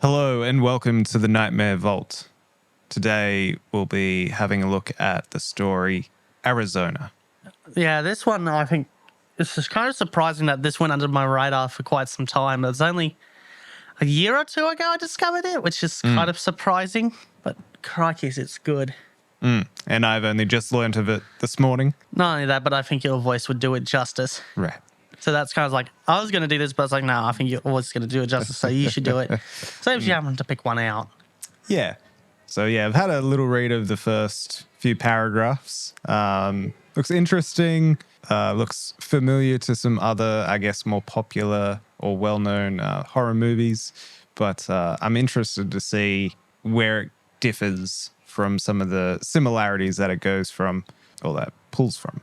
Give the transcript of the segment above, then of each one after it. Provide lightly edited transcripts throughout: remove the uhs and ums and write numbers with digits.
Hello and welcome to the Nightmare Vault. Today we'll be having a look at the story Arizona. Yeah, this one, I think, it's just kind of surprising that this went under my radar for quite some time. It was only a year or two ago I discovered it, which is kind of surprising, but crikeys, it's good. And I've only just learnt of it this morning. Not only that, but I think your voice would do it justice. Right. So that's kind of like, I was going to do this, but I was like, no, I think you're always going to do it justice, so you should do it. So if you happen to pick one out. Yeah. So yeah, I've had a little read of the first few paragraphs. Looks interesting. Looks familiar to some other, I guess, more popular or well-known horror movies. But I'm interested to see where it differs from some of the similarities that it goes from, or that pulls from.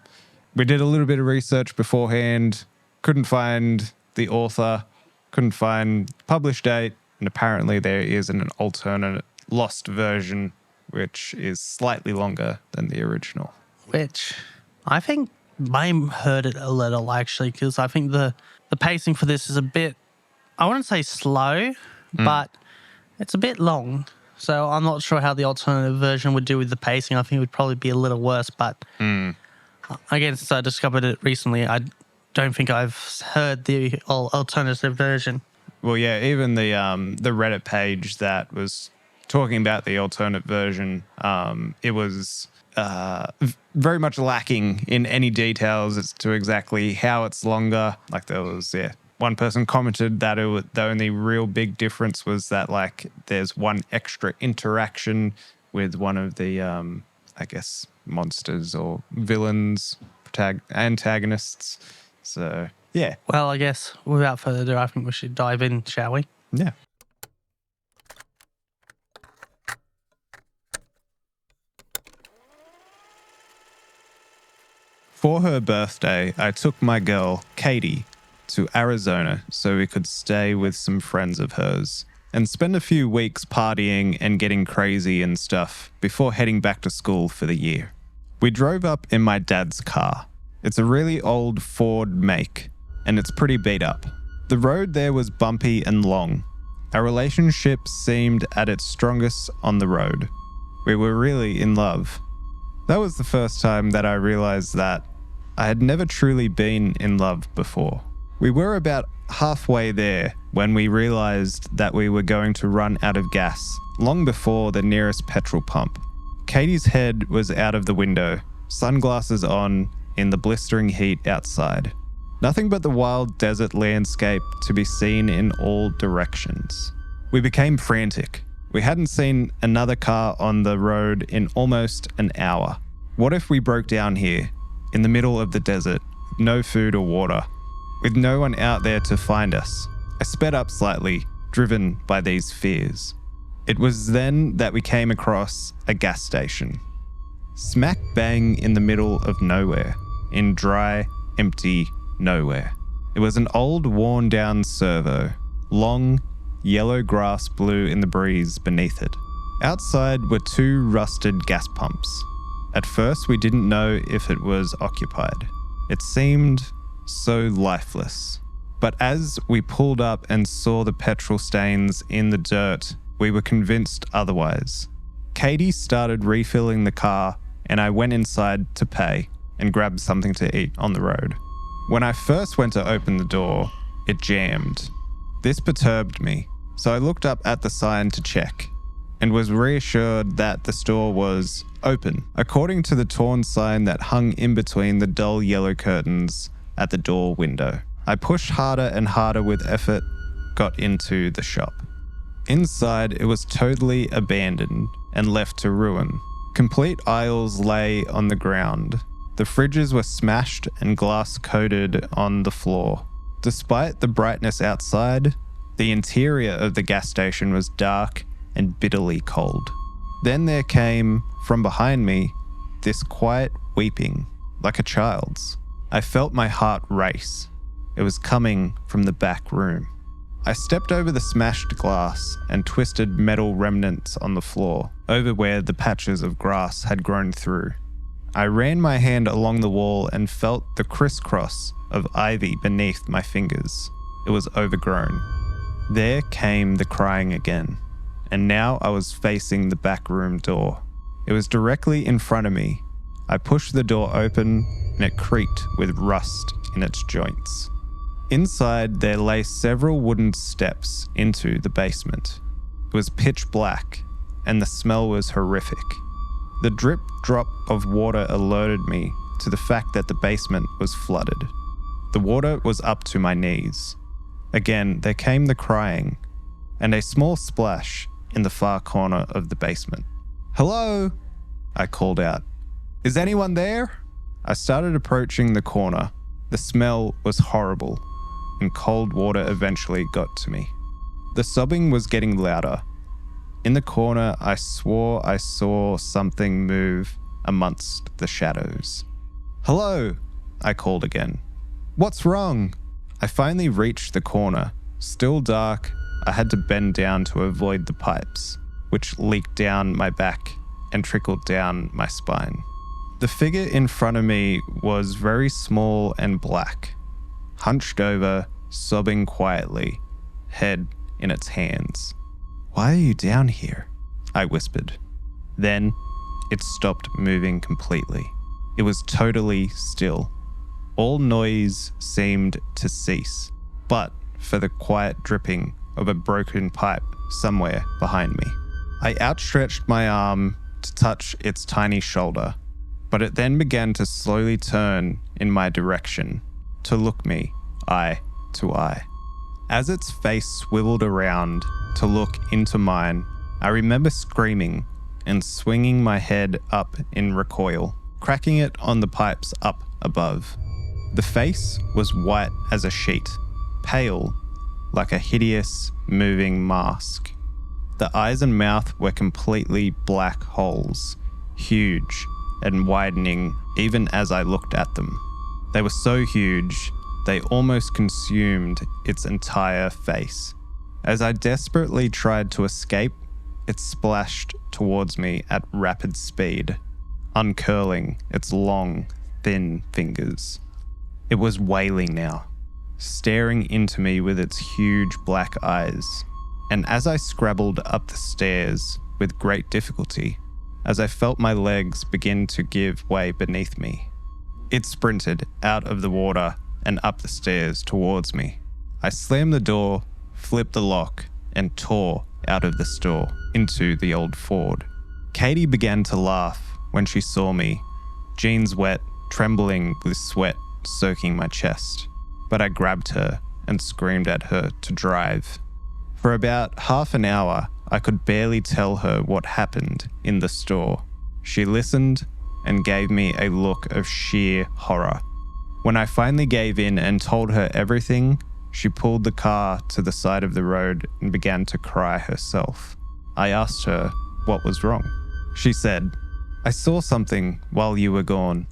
We did a little bit of research beforehand. Couldn't find the author, couldn't find published date, and apparently there is an alternate lost version which is slightly longer than the original. Which I think may hurt it a little, actually, because I think the pacing for this is a bit, I wouldn't say slow, but it's a bit long. So I'm not sure how the alternative version would do with the pacing. I think it would probably be a little worse, but again, since I discovered it recently, I don't think I've heard the alternative version. Well, yeah, even the Reddit page that was talking about the alternate version, it was very much lacking in any details as to exactly how it's longer. Like there was, one person commented that the only real big difference was that like there's one extra interaction with one of the, I guess, monsters or villains, antagonists. So, yeah. Well, I guess without further ado, I think we should dive in, shall we? Yeah. For her birthday, I took my girl, Katie, to Arizona so we could stay with some friends of hers and spend a few weeks partying and getting crazy and stuff before heading back to school for the year. We drove up in my dad's car. It's a really old Ford make, and it's pretty beat up. The road there was bumpy and long. Our relationship seemed at its strongest on the road. We were really in love. That was the first time that I realized that I had never truly been in love before. We were about halfway there when we realized that we were going to run out of gas long before the nearest petrol pump. Katie's head was out of the window, sunglasses on, in the blistering heat outside. Nothing but the wild desert landscape to be seen in all directions. We became frantic. We hadn't seen another car on the road in almost an hour. What if we broke down here, in the middle of the desert, no food or water, with no one out there to find us? I sped up slightly, driven by these fears. It was then that we came across a gas station. Smack bang in the middle of nowhere, in dry, empty nowhere. It was an old, worn-down servo. Long, yellow grass blew in the breeze beneath it. Outside were two rusted gas pumps. At first, we didn't know if it was occupied. It seemed so lifeless. But as we pulled up and saw the petrol stains in the dirt, we were convinced otherwise. Katie started refilling the car, and I went inside to pay and grabbed something to eat on the road. When I first went to open the door, it jammed. This perturbed me, so I looked up at the sign to check and was reassured that the store was open, according to the torn sign that hung in between the dull yellow curtains at the door window. I pushed harder and harder with effort, got into the shop. Inside, it was totally abandoned and left to ruin. Complete aisles lay on the ground. The fridges were smashed and glass coated on the floor. Despite the brightness outside, the interior of the gas station was dark and bitterly cold. Then there came, from behind me, this quiet weeping, like a child's. I felt my heart race. It was coming from the back room. I stepped over the smashed glass and twisted metal remnants on the floor, over where the patches of grass had grown through. I ran my hand along the wall and felt the crisscross of ivy beneath my fingers. It was overgrown. There came the crying again, and now I was facing the back room door. It was directly in front of me. I pushed the door open and it creaked with rust in its joints. Inside, there lay several wooden steps into the basement. It was pitch black and the smell was horrific. The drip drop of water alerted me to the fact that the basement was flooded. The water was up to my knees. Again, there came the crying and a small splash in the far corner of the basement. "Hello?" I called out. "Is anyone there?" I started approaching the corner. The smell was horrible, and cold water eventually got to me. The sobbing was getting louder. In the corner, I swore I saw something move amongst the shadows. "Hello?" I called again. "What's wrong?" I finally reached the corner. Still dark, I had to bend down to avoid the pipes, which leaked down my back and trickled down my spine. The figure in front of me was very small and black, hunched over, sobbing quietly, head in its hands. "Why are you down here?" I whispered. Then it stopped moving completely. It was totally still. All noise seemed to cease, but for the quiet dripping of a broken pipe somewhere behind me. I outstretched my arm to touch its tiny shoulder, but it then began to slowly turn in my direction to look me eye to eye. As its face swiveled around to look into mine, I remember screaming and swinging my head up in recoil, cracking it on the pipes up above. The face was white as a sheet, pale like a hideous moving mask. The eyes and mouth were completely black holes, huge and widening even as I looked at them. They were so huge, they almost consumed its entire face. As I desperately tried to escape, it splashed towards me at rapid speed, uncurling its long, thin fingers. It was wailing now, staring into me with its huge black eyes. And as I scrabbled up the stairs with great difficulty, as I felt my legs begin to give way beneath me, it sprinted out of the water and up the stairs towards me. I slammed the door, flipped the lock, and tore out of the store into the old Ford. Katie began to laugh when she saw me, jeans wet, trembling with sweat soaking my chest. But I grabbed her and screamed at her to drive. For about half an hour, I could barely tell her what happened in the store. She listened and gave me a look of sheer horror. When I finally gave in and told her everything, she pulled the car to the side of the road and began to cry herself. I asked her what was wrong. She said, "I saw something while you were gone,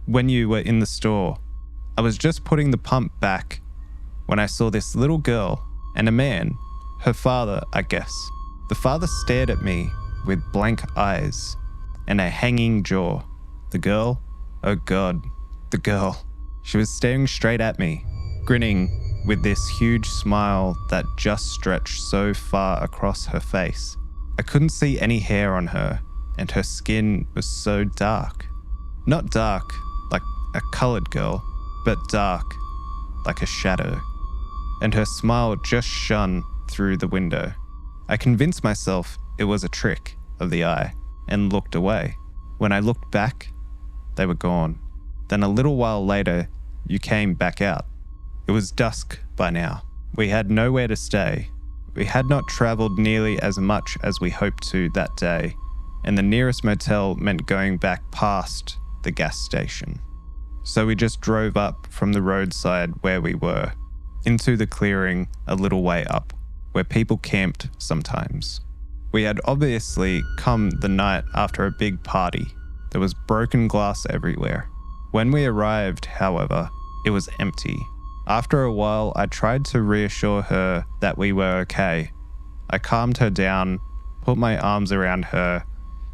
when you were in the store. I was just putting the pump back when I saw this little girl and a man, her father, I guess. The father stared at me with blank eyes and a hanging jaw. The girl, oh God, the girl. She was staring straight at me, grinning with this huge smile that just stretched so far across her face. I couldn't see any hair on her, and her skin was so dark. Not dark like a colored girl, but dark like a shadow. And her smile just shone through the window. I convinced myself it was a trick of the eye and looked away. When I looked back, they were gone. Then a little while later, you came back out. It was dusk by now. We had nowhere to stay. We had not traveled nearly as much as we hoped to that day, and the nearest motel meant going back past the gas station. So we just drove up from the roadside where we were, into the clearing a little way up, where people camped sometimes. We had obviously come the night after a big party. There was broken glass everywhere. When we arrived, however, it was empty. After a while, I tried to reassure her that we were okay. I calmed her down, put my arms around her,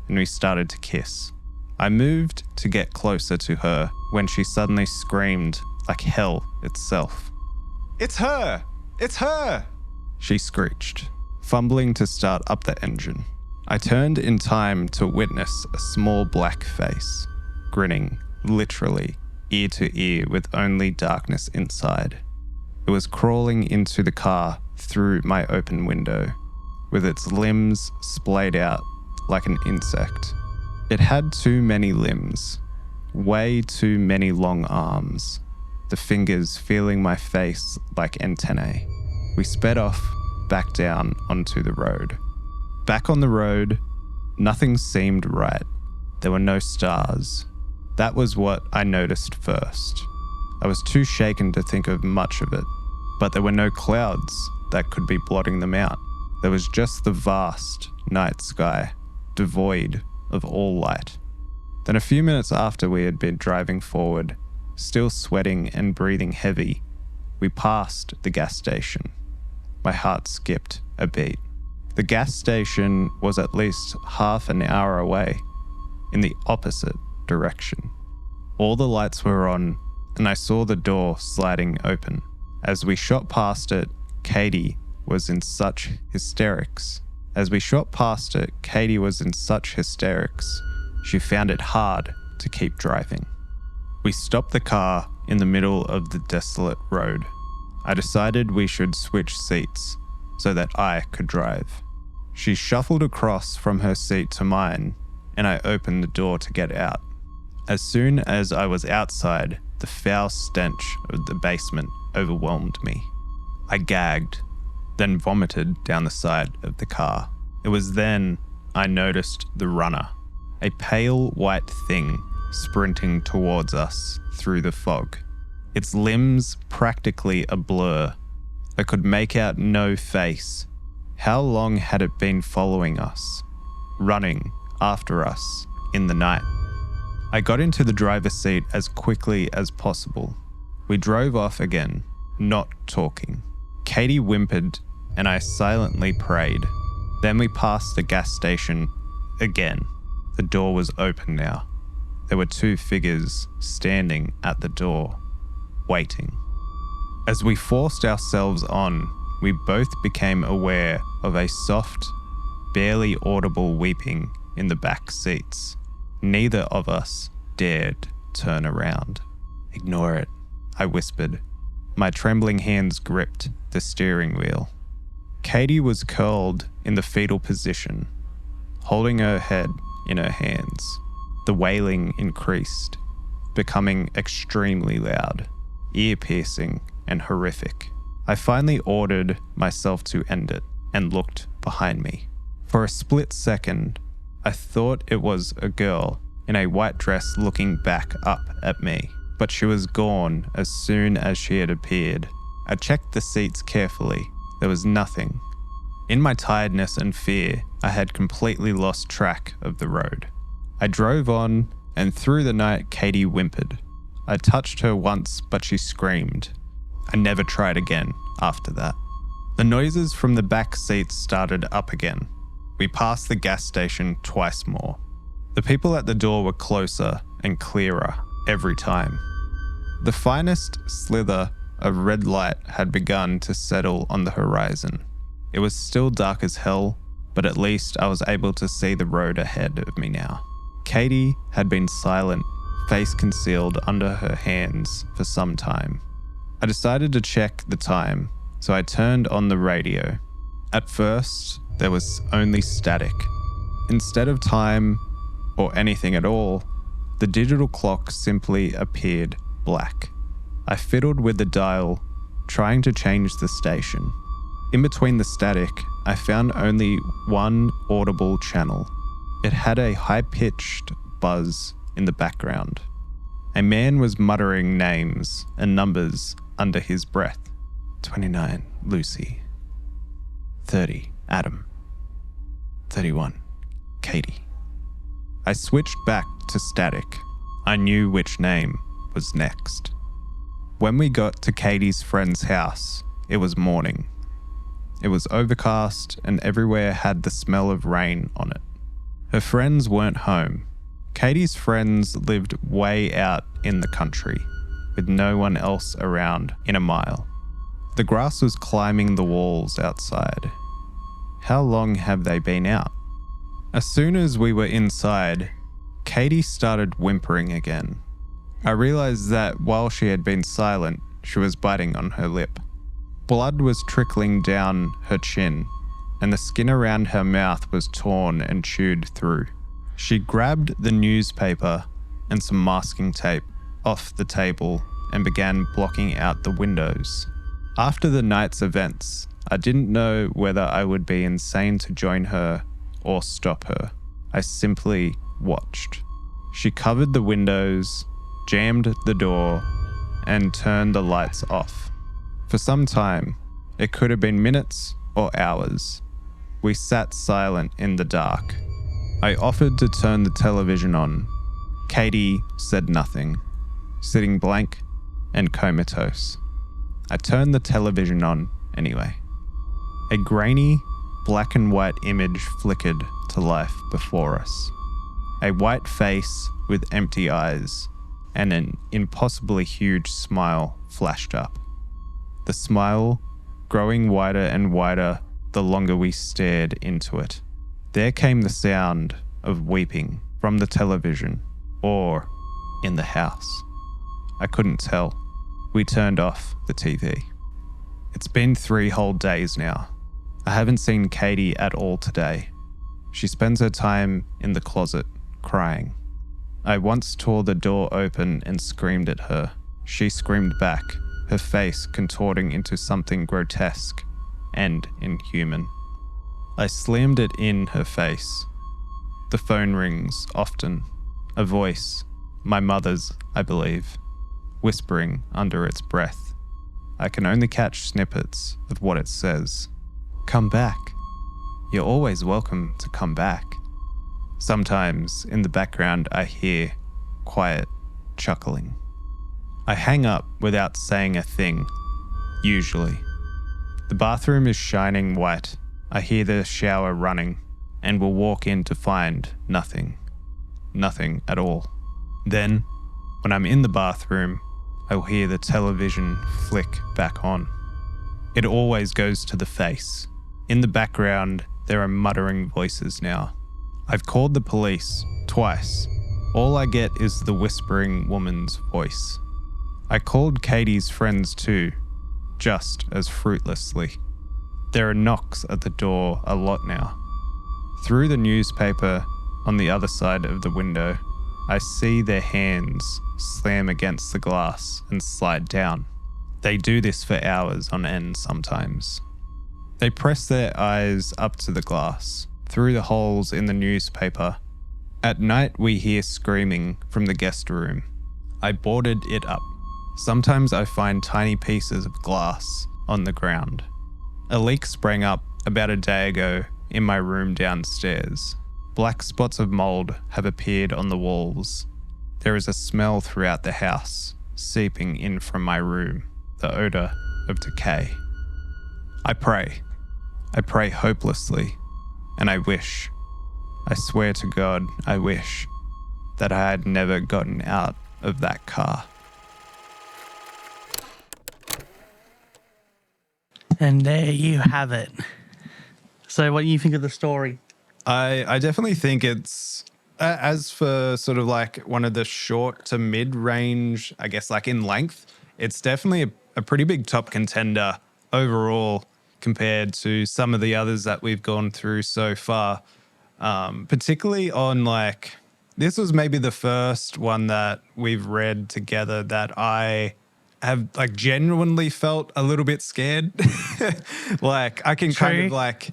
and we started to kiss. I moved to get closer to her when she suddenly screamed like hell itself. "It's her! It's her!" she screeched, fumbling to start up the engine. I turned in time to witness a small black face, grinning, literally, ear to ear with only darkness inside. It was crawling into the car through my open window, with its limbs splayed out like an insect. It had too many limbs, way too many long arms, the fingers feeling my face like antennae. We sped off, back down onto the road. Back on the road, nothing seemed right. There were no stars. That was what I noticed first. I was too shaken to think of much of it, but there were no clouds that could be blotting them out. There was just the vast night sky, devoid of all light. Then a few minutes after we had been driving forward, still sweating and breathing heavy, we passed the gas station. My heart skipped a beat. The gas station was at least half an hour away, in the opposite direction. All the lights were on, and I saw the door sliding open. As we shot past it, Katie was in such hysterics. She found it hard to keep driving. We stopped the car in the middle of the desolate road. I decided we should switch seats so that I could drive. She shuffled across from her seat to mine, and I opened the door to get out. As soon as I was outside, the foul stench of the basement overwhelmed me. I gagged, then vomited down the side of the car. It was then I noticed the runner, a pale white thing sprinting towards us through the fog. Its limbs practically a blur. I could make out no face. How long had it been following us, running after us in the night? I got into the driver's seat as quickly as possible. We drove off again, not talking. Katie whimpered and I silently prayed. Then we passed the gas station again. The door was open now. There were two figures standing at the door, waiting. As we forced ourselves on, we both became aware of a soft, barely audible weeping in the back seats. Neither of us dared turn around. "Ignore it," I whispered. My trembling hands gripped the steering wheel. Katie was curled in the fetal position, holding her head in her hands. The wailing increased, becoming extremely loud, ear-piercing and horrific. I finally ordered myself to end it and looked behind me. For a split second, I thought it was a girl in a white dress looking back up at me, but she was gone as soon as she had appeared. I checked the seats carefully. There was nothing. In my tiredness and fear, I had completely lost track of the road. I drove on, and through the night, Katie whimpered. I touched her once, but she screamed. I never tried again after that. The noises from the back seats started up again. We passed the gas station twice more. The people at the door were closer and clearer every time. The finest slither of red light had begun to settle on the horizon. It was still dark as hell, but at least I was able to see the road ahead of me now. Katie had been silent, face concealed under her hands for some time. I decided to check the time, so I turned on the radio. At first, there was only static. Instead of time or anything at all, the digital clock simply appeared black. I fiddled with the dial, trying to change the station. In between the static, I found only one audible channel. It had a high-pitched buzz in the background. A man was muttering names and numbers under his breath. 29, Lucy. 30, Adam. 31, Katie. I switched back to static. I knew which name was next. When we got to Katie's friend's house, it was morning. It was overcast and everywhere had the smell of rain on it. Her friends weren't home. Katie's friends lived way out in the country, with no one else around in a mile. The grass was climbing the walls outside. How long have they been out? As soon as we were inside, Katie started whimpering again. I realized that while she had been silent, she was biting on her lip. Blood was trickling down her chin, and the skin around her mouth was torn and chewed through. She grabbed the newspaper and some masking tape off the table and began blocking out the windows. After the night's events, I didn't know whether I would be insane to join her or stop her. I simply watched. She covered the windows, jammed the door, and turned the lights off. For some time, it could have been minutes or hours, we sat silent in the dark. I offered to turn the television on. Katie said nothing, sitting blank and comatose. I turned the television on anyway. A grainy, black and white image flickered to life before us. A white face with empty eyes and an impossibly huge smile flashed up. The smile growing wider and wider the longer we stared into it. There came the sound of weeping from the television or in the house. I couldn't tell. We turned off the TV. It's been 3 whole days now. I haven't seen Katie at all today. She spends her time in the closet, crying. I once tore the door open and screamed at her. She screamed back, her face contorting into something grotesque and inhuman. I slammed it in her face. The phone rings often. A voice, my mother's, I believe, whispering under its breath. I can only catch snippets of what it says. Come back. You're always welcome to come back. Sometimes in the background I hear quiet chuckling. I hang up without saying a thing, usually. The bathroom is shining white. I hear the shower running and will walk in to find nothing. Nothing at all. Then, when I'm in the bathroom, I will hear the television flick back on. It always goes to the face. In the background, there are muttering voices now. I've called the police twice. All I get is the whispering woman's voice. I called Katie's friends too, just as fruitlessly. There are knocks at the door a lot now. Through the newspaper on the other side of the window, I see their hands slam against the glass and slide down. They do this for hours on end sometimes. They press their eyes up to the glass, through the holes in the newspaper. At night we hear screaming from the guest room. I boarded it up. Sometimes I find tiny pieces of glass on the ground. A leak sprang up about a day ago in my room downstairs. Black spots of mold have appeared on the walls. There is a smell throughout the house, seeping in from my room, the odour of decay. I pray hopelessly, and I wish, I swear to God, I wish that I had never gotten out of that car. And there you have it. So what do you think of the story? I definitely think it's, as for sort of like one of the short to mid-range, I guess like in length, it's definitely a pretty big top contender overall compared to some of the others that we've gone through so far. Particularly on like, this was maybe the first one that we've read together that I have like genuinely felt a little bit scared. Like I can kind of like,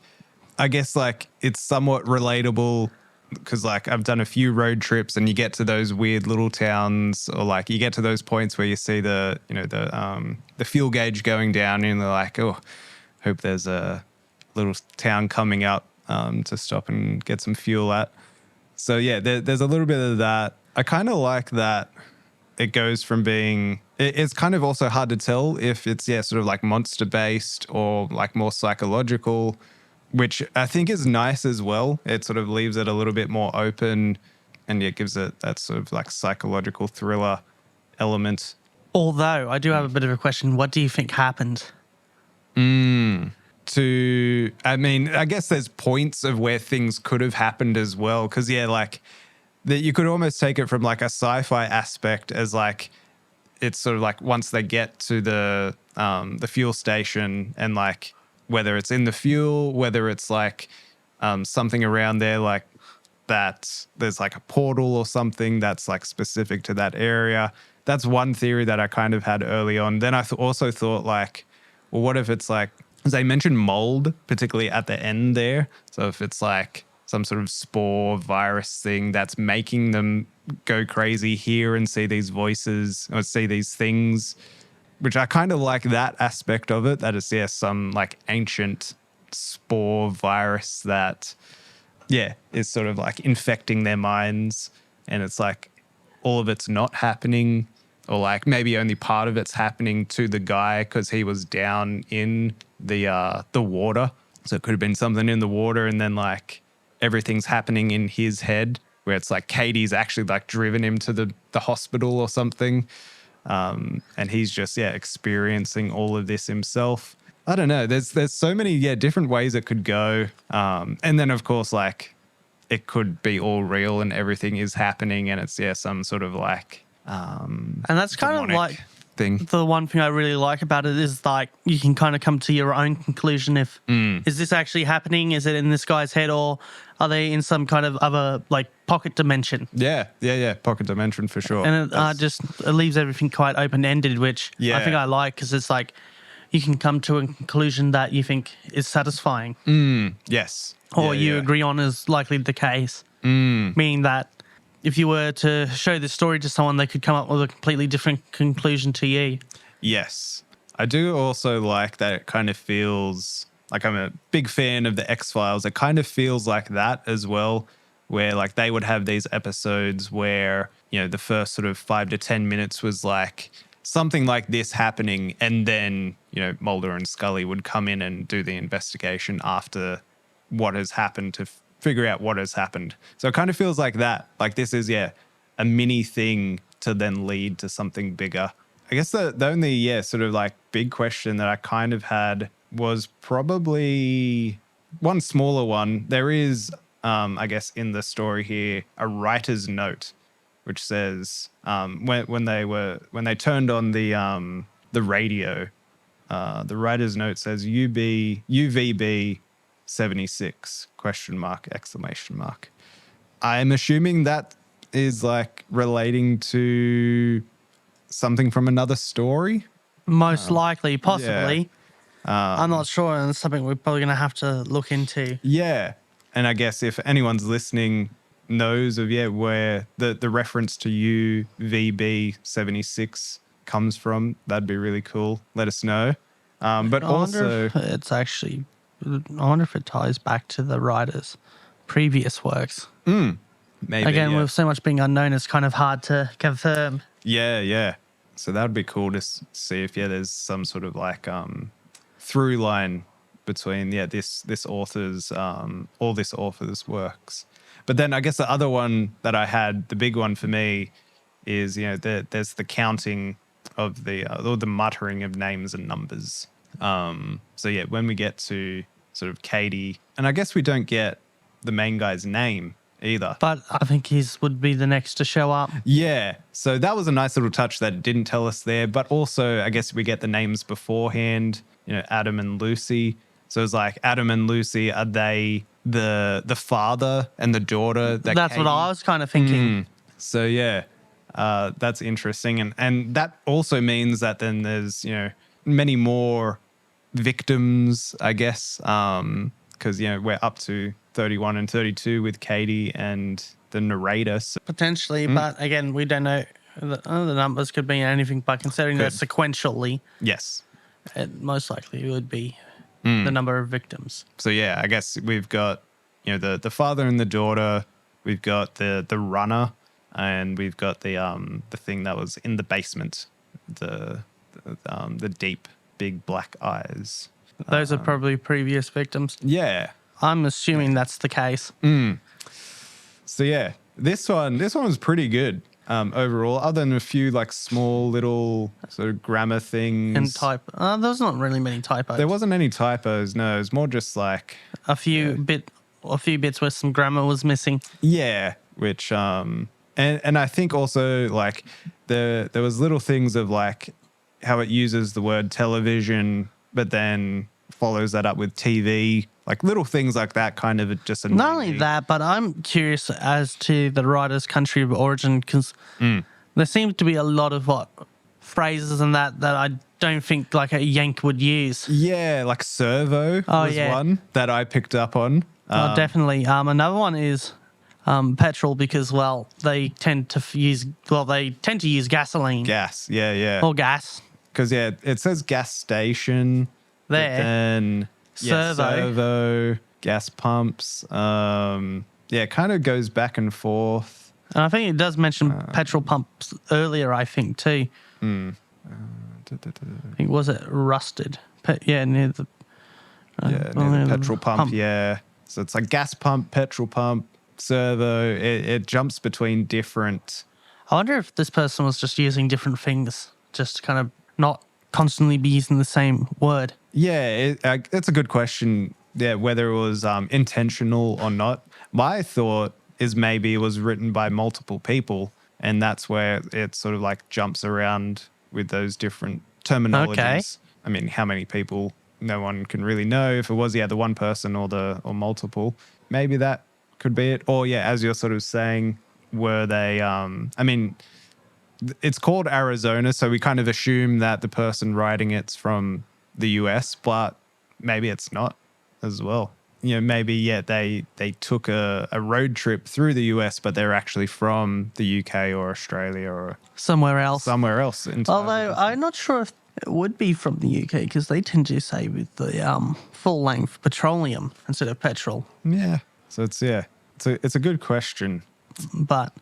I guess like it's somewhat relatable because like I've done a few road trips and you get to those weird little towns or like you get to those points where you see the, you know, the fuel gauge going down and they're like, oh, hope there's a little town coming up to stop and get some fuel at. So yeah, there's a little bit of that. I kind of like that it goes from being, it's kind of also hard to tell if it's, yeah, sort of like monster based or like more psychological, which I think is nice as well. It sort of leaves it a little bit more open and it gives it that sort of like psychological thriller element. Although I do have a bit of a question. What do you think happened? I mean, I guess there's points of where things could have happened as well. Because, yeah, like that you could almost take it from like a sci-fi aspect as like it's sort of like once they get to the fuel station and like whether it's in the fuel, whether it's like something around there like that there's like a portal or something that's like specific to that area. That's one theory that I kind of had early on. Then I also thought like, well, what if it's like, as they mentioned mold, particularly at the end there. So if it's like some sort of spore virus thing that's making them go crazy, hear and see these voices or see these things, which I kind of like that aspect of it, that is, yeah, some like ancient spore virus that, yeah, is sort of like infecting their minds. And it's like all of it's not happening, or like maybe only part of it's happening to the guy because he was down in the water. So it could have been something in the water, and then like everything's happening in his head, where it's like Katie's actually like driven him to the hospital or something. And he's just, yeah, experiencing all of this himself. I don't know. There's so many, yeah, different ways it could go. And then of course, like it could be all real and everything is happening, and it's, yeah, some sort of like And that's kind of like thing. the one thing I really like about it is like you can kind of come to your own conclusion if is this actually happening? Is it in this guy's head, or are they in some kind of other like pocket dimension? Yeah. Pocket dimension for sure. And it leaves everything quite open-ended, which I think I like, because it's like you can come to a conclusion that you think is satisfying. Yes. Or you agree on is likely the case. Meaning that if you were to show this story to someone, they could come up with a completely different conclusion to you. Yes. I do also like that it kind of feels like, I'm a big fan of the X-Files. It kind of feels like that as well, where like they would have these episodes where, you know, the first sort of 5 to 10 minutes was like something like this happening, and then, you know, Mulder and Scully would come in and do the investigation after what has happened to figure out what has happened. So it kind of feels like that. Like this is, yeah, a mini thing to then lead to something bigger. I guess the only, yeah, sort of like big question that I kind of had was probably one smaller one. There is, I guess, in the story here, a writer's note, which says when they turned on the radio, the writer's note says UVB 76 ? I'm assuming that is like relating to something from another story. Most likely, possibly. Yeah. I'm not sure, and it's something we're probably going to have to look into. Yeah. And I guess if anyone's listening knows of, yeah, where the reference to UVB 76 comes from, that'd be really cool. Let us know. But I wonder if it's actually, I wonder if it ties back to the writer's previous works. Maybe. Again, with so much being unknown, it's kind of hard to confirm. Yeah. So that would be cool to see if, yeah, there's some sort of like through line between, yeah, this author's all this author's works. But then I guess the other one that I had, the big one for me, is, you know, there's the counting of or the muttering of names and numbers. So yeah, when we get to sort of Katie, and I guess we don't get the main guy's name either. But I think his would be the next to show up. Yeah. So that was a nice little touch that it didn't tell us there. But also, I guess we get the names beforehand, you know, Adam and Lucy. So it's like Adam and Lucy, are they the father and the daughter? That's Katie? What I was kind of thinking. So yeah, that's interesting. And that also means that then there's, you know, many more victims, I guess, because, you know, we're up to 31 and 32 with Katie and the narrator. So. Potentially, but again, we don't know. The numbers could be anything, but considering that sequentially, yes, it most likely would be the number of victims. So yeah, I guess we've got, you know, the father and the daughter. We've got the runner, and we've got the thing that was in the basement, the deep big black eyes. Those are probably previous victims. Yeah, I'm assuming that's the case. So yeah, this one was pretty good. overall, other than a few like small little sort of grammar things. And there's not really many typos. There wasn't any typos. No, it was more just like a few bits where some grammar was missing. Yeah, which and I think also like there was little things of like how it uses the word television, but then follows that up with TV, like little things like that kind of just annoy Not only me. that, but I'm curious as to the writer's country of origin because there seems to be a lot of phrases and that I don't think like a Yank would use. Yeah, like servo was one that I picked up on. Definitely. Another one is petrol because they tend to use gasoline. Gas, yeah. Or gas. Because it says gas station. There. But then servo, gas pumps. It kind of goes back and forth. And I think it does mention petrol pumps earlier, I think, too. I think, was it rusted? Near the... near the petrol pump, yeah. So it's like gas pump, petrol pump, servo. It jumps between different... I wonder if this person was just using different things, just to kind of not constantly be using the same word. Yeah, it's a good question. Yeah, whether it was intentional or not. My thought is maybe it was written by multiple people, and that's where it sort of like jumps around with those different terminologies. Okay. I mean, how many people? No one can really know if it was the one person or multiple. Maybe that could be it. Or as you're sort of saying, were they? I mean, it's called Arizona, so we kind of assume that the person writing it's from the US, but maybe it's not as well. Maybe they took a road trip through the US, but they're actually from the UK or Australia or somewhere else. Although I'm not sure if it would be from the UK because they tend to say with the full length petroleum instead of petrol. Yeah, so it's a good question, but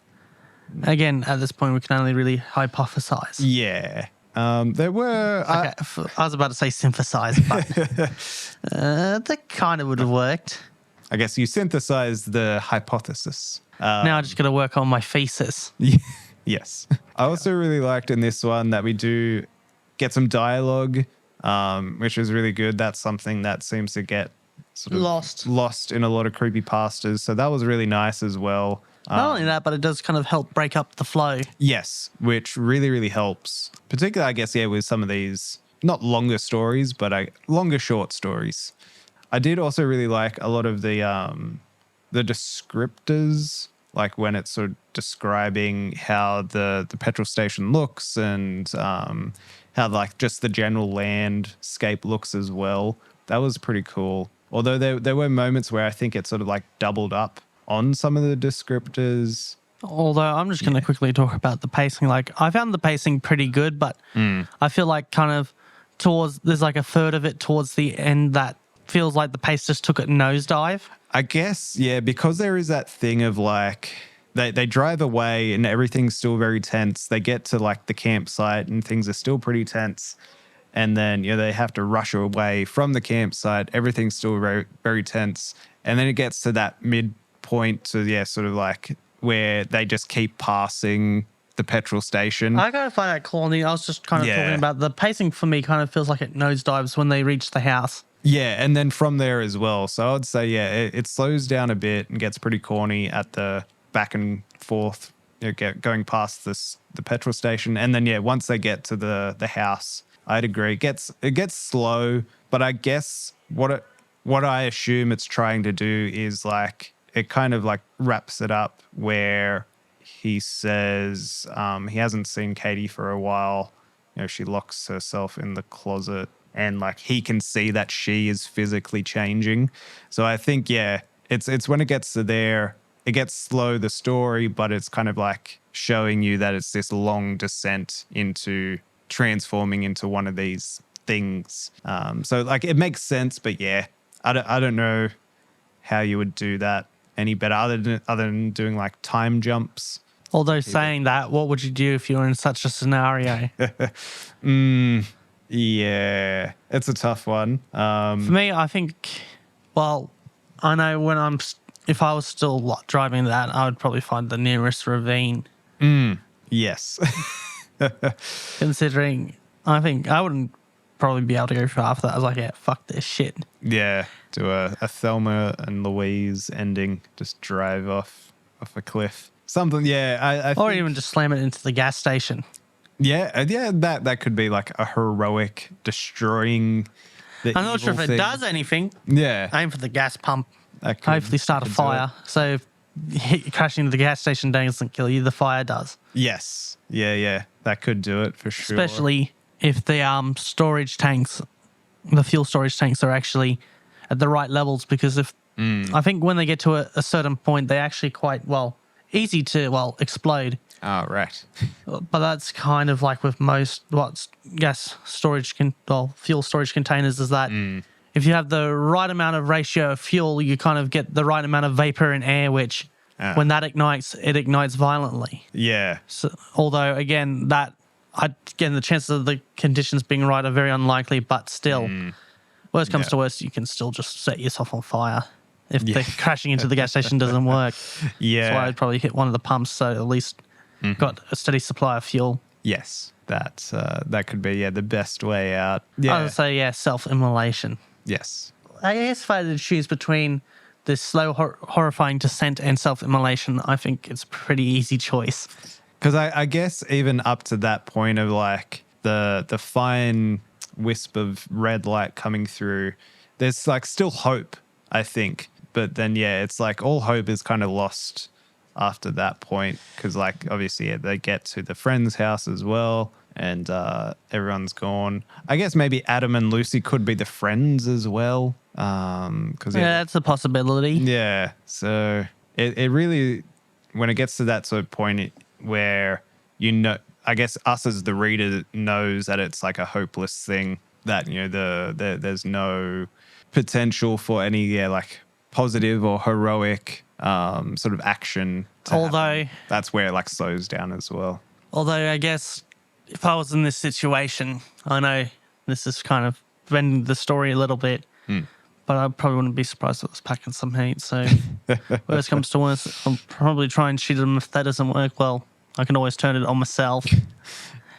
again, at this point, we can only really hypothesize. Yeah. There were... I was about to say synthesize, but that kind of would have worked. I guess you synthesized the hypothesis. Now I just got to work on my thesis. Yes. I also really liked in this one that we do get some dialogue, which is really good. That's something that seems to get sort of lost in a lot of creepypastas. So that was really nice as well. Not only that, but it does kind of help break up the flow. Yes, which really, really helps. Particularly, I guess, with some of these, not longer stories, but longer short stories. I did also really like a lot of the descriptors, like when it's sort of describing how the petrol station looks and how like just the general landscape looks as well. That was pretty cool. Although there were moments where I think it sort of like doubled up on some of the descriptors. Although I'm just going to quickly talk about the pacing. Like I found the pacing pretty good, but I feel like kind of there's like a third of it towards the end that feels like the pace just took a nosedive. I guess, because there is that thing of like they drive away and everything's still very tense. They get to like the campsite and things are still pretty tense. And then, they have to rush away from the campsite. Everything's still very, very tense. And then it gets to that midpoint to, sort of like where they just keep passing the petrol station. I kind of find that corny. I was just kind of talking about the pacing for me kind of feels like it nosedives when they reach the house. Yeah, and then from there as well. So I would say, it slows down a bit and gets pretty corny at the back and forth, going past the petrol station. And then, once they get to the house, I'd agree. It gets slow, but I guess what I assume it's trying to do is like it kind of like wraps it up where he says he hasn't seen Katie for a while. She locks herself in the closet and like he can see that she is physically changing. So I think it's when it gets to there, it gets slow the story, but it's kind of like showing you that it's this long descent into transforming into one of these things. So like it makes sense, but I don't know how you would do that any better other than doing like time jumps. Although saying that, what would you do if you were in such a scenario? Yeah, it's a tough one. For me, I think, I know if I was still driving that, I would probably find the nearest ravine. Yes. Considering, I think I wouldn't probably be able to go for half that. I was like, yeah, fuck this shit. Yeah. Do a Thelma and Louise ending. Just drive off a cliff. Something. Yeah. I Or think, even just slam it into the gas station. yeah. Yeah. That could be like a heroic destroying the I'm not sure if evil it thing. does anything. Yeah. Aim for the gas pump. That could- Hopefully start a could do it. fire. So if crashing into the gas station doesn't kill you, the fire does. Yes. Yeah. That could do it for sure. Especially if the storage tanks, the fuel storage tanks are actually at the right levels, because if I think when they get to a certain point, they're actually quite, easy to, explode. Oh, right. But that's kind of like with most fuel storage containers, is that if you have the right amount of ratio of fuel, you kind of get the right amount of vapor and air, which when that ignites, it ignites violently. Yeah. So, although again, the chances of the conditions being right are very unlikely, but still, worst comes to worst, you can still just set yourself on fire if the crashing into the gas station doesn't work. Yeah. That's why I'd probably hit one of the pumps, so at least got a steady supply of fuel. Yes. That could be the best way out. Yeah. I would say self-immolation. Yes. I guess if I had to choose between this slow, horrifying descent and self-immolation, I think it's a pretty easy choice. Because I guess even up to that point of like the fine wisp of red light coming through, there's like still hope, I think. But then, it's like all hope is kind of lost after that point. Because like, obviously, they get to the friend's house as well. And everyone's gone. I guess maybe Adam and Lucy could be the friends as well. Cause That's a possibility. yeah. So it really, when it gets to that sort of point where, I guess us as the reader knows that it's like a hopeless thing, that, there's no potential for any, like positive or heroic sort of action. Although that's where it like slows down as well. Although I guess if I was in this situation, I know this is kind of bending the story a little bit, but I probably wouldn't be surprised if it was packing some heat. So worst comes to worst, I'll probably try and shoot him. If that doesn't work, well, I can always turn it on myself.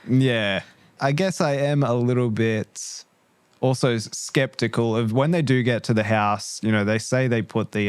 Yeah. I guess I am a little bit also skeptical of when they do get to the house. They say they put the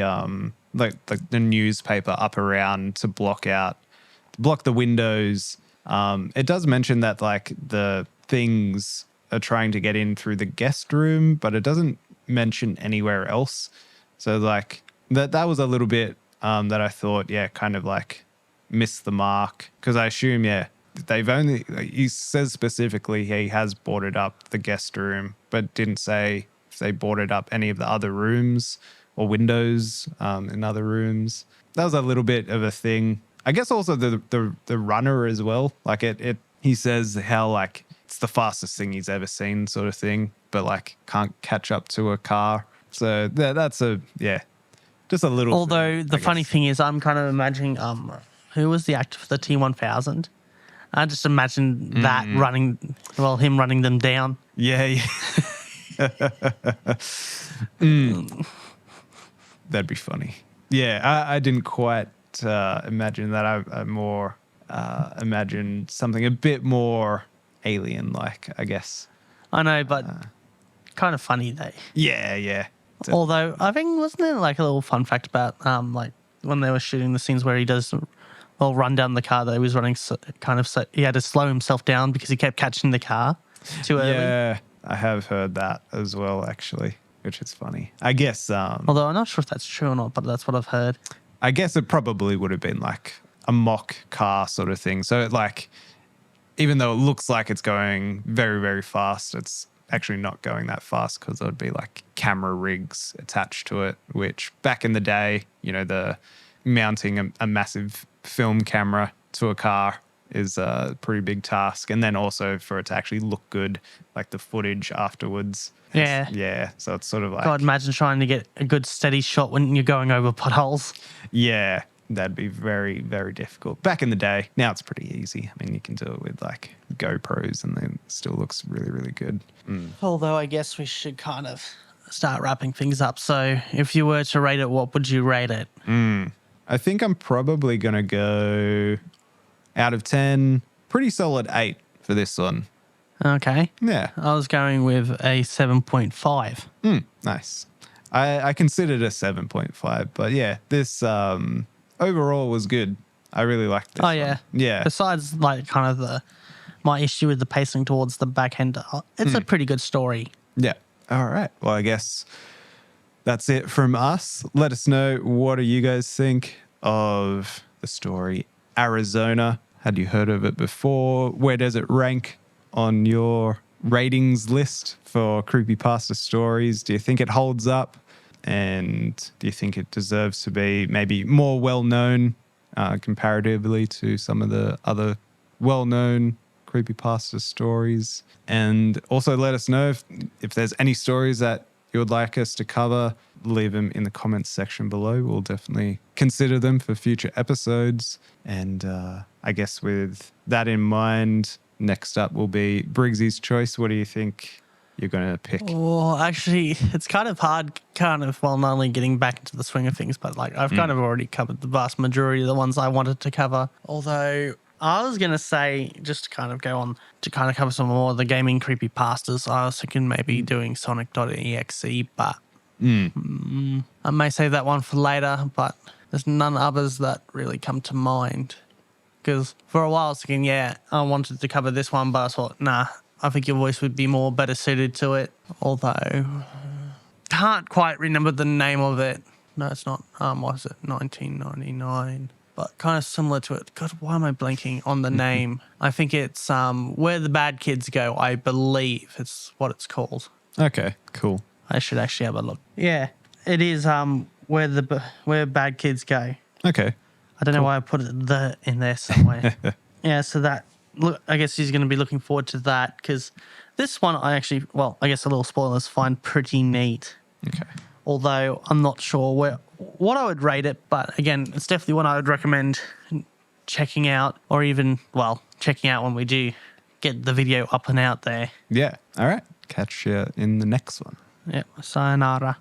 the newspaper up around to block the windows. It does mention that like the things are trying to get in through the guest room, but it doesn't mention anywhere else. So like that was a little bit that I thought, kind of like missed the mark, because I assume, he says specifically he has boarded up the guest room, but didn't say if they boarded up any of the other rooms or windows in other rooms. That was a little bit of a thing. I guess also the runner as well. Like he says how like it's the fastest thing he's ever seen, sort of thing, but like can't catch up to a car. So that's just a little. Although the funny thing is, I'm kind of imagining who was the actor for the T-1000? I just imagine that him running them down. Yeah. That'd be funny. Yeah, I didn't quite imagine that. I more imagined something a bit more alien-like, I guess. I know, but kind of funny though. Yeah. Although I think, wasn't there like a little fun fact about like when they were shooting the scenes where he does run down the car that he was running, so he had to slow himself down because he kept catching the car too early. Yeah, I have heard that as well, actually, which is funny. I guess. Although I'm not sure if that's true or not, but that's what I've heard. I guess it probably would have been like a mock car sort of thing. So like, even though it looks like it's going very, very fast, it's actually not going that fast, because there would be like camera rigs attached to it, which back in the day, the mounting a massive film camera to a car is a pretty big task. And then also for it to actually look good, like the footage afterwards. Yeah. So it's sort of like, God, imagine trying to get a good steady shot when you're going over potholes. Yeah, that'd be very, very difficult. Back in the day, now it's pretty easy. I mean, you can do it with like GoPros and then it still looks really, really good. Although I guess we should kind of start wrapping things up. So if you were to rate it, what would you rate it? I think I'm probably going to go out of 10, pretty solid 8 for this one. Okay. Yeah. I was going with a 7.5. Nice. I considered a 7.5, but yeah, this overall was good. I really liked this. Oh, yeah. one. Yeah. Besides, like, kind of my issue with the pacing towards the back end, it's a pretty good story. Yeah. All right. Well, I guess that's it from us. Let us know, what do you guys think of the story Arizona? Had you heard of it before? Where does it rank on your ratings list for creepypasta stories? Do you think it holds up? And do you think it deserves to be maybe more well-known comparatively to some of the other well-known creepypasta stories? And also let us know if there's any stories that you would like us to cover. Leave them in the comments section below. We'll definitely consider them for future episodes. And I guess with that in mind, next up will be Briggsy's choice. What do you think you're going to pick? Well, actually, it's kind of hard, not only getting back into the swing of things, but like I've kind of already covered the vast majority of the ones I wanted to cover. Although I was going to say, just to kind of go on to kind of cover some more of the gaming creepypastas, I was thinking maybe doing Sonic.exe, but I may save that one for later, but there's none others that really come to mind. Because for a while I was thinking, yeah, I wanted to cover this one, but I thought, nah, I think your voice would be more better suited to it. Although, can't quite remember the name of it. No, it's not. What is it? 1999. But kind of similar to it. God, why am I blanking on the name? I think it's Where the Bad Kids Go, I believe it's what it's called. Okay, cool. I should actually have a look. Yeah, it is Where Bad Kids Go. Okay. I don't know why I put the in there somewhere. Yeah, so that, look, I guess he's going to be looking forward to that, because this one I actually, well, I guess a little spoilers, find pretty neat. Okay. Although I'm not sure what I would rate it, but again, it's definitely one I would recommend checking out, or even, well, checking out when we do get the video up and out there. Yeah. All right. Catch you in the next one. Yep, sayonara.